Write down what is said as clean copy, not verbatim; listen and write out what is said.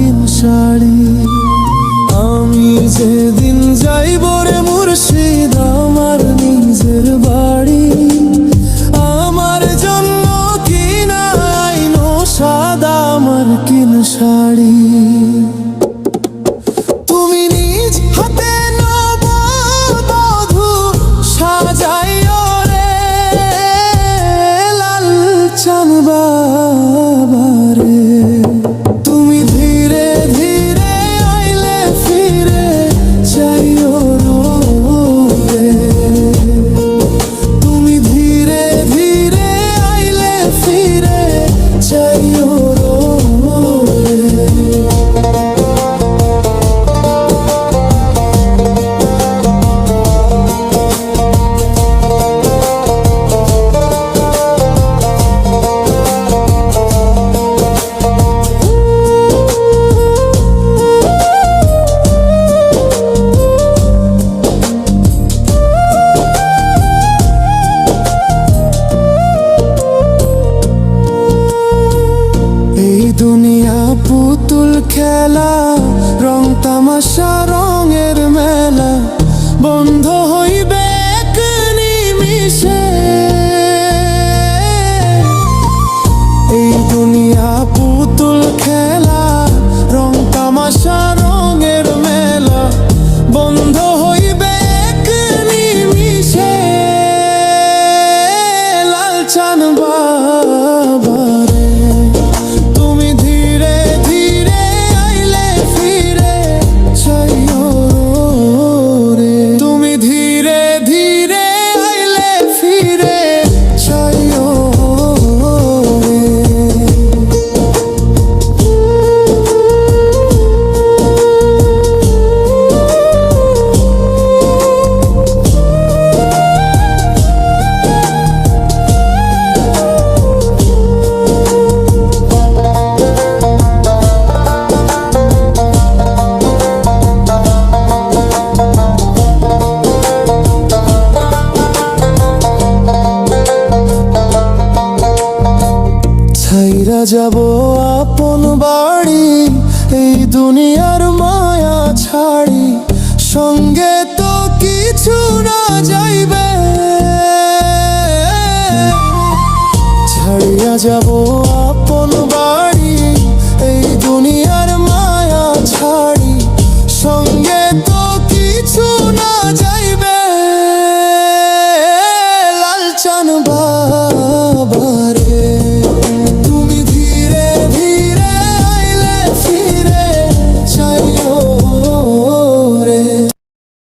রঙিন শাড়ি। আমি যেদিন যাইব রে মুর্শিদ আমার নিজের বাড়ি, আমার জন্য কিনা আইনো সাদা মার্কিন শাড়ি। তুমি নিজ হাতে নববধূ সাজাইও রে লাল চাঁদ বাবারে। তুমি ধীরে ধীরে আইলে ফিরে যাইও রে। তুমি ধীরে ধীরে আইলে ফিরে যাইও রে। দুনিয়া পুতুল খেলা, রং তামাশা রঙের মেলা, বন্ধ হইবে এক নিমিষে। এই দুনিয়া পুতুল খেলা, রং তামাশা রঙের মেলা, বন্ধ হইবে এক নিমিষে। লাল চাঁদ বাবারে তুমি ধীরে ধীরে আইলে ফিরে যাইও রে। তুমি ধীরে ধীরে আইলে ফিরে যাইও রে। ছাইরা যাব আপন বাড়ি, এই দুনিয়ার মায়া ছাড়ি, সঙ্গে তো কিছু না যাইবে। ছাড়িয়া যাব আপন বাড়ি, এই দুনিয়ার মায়া ছাড়ি, সঙ্গে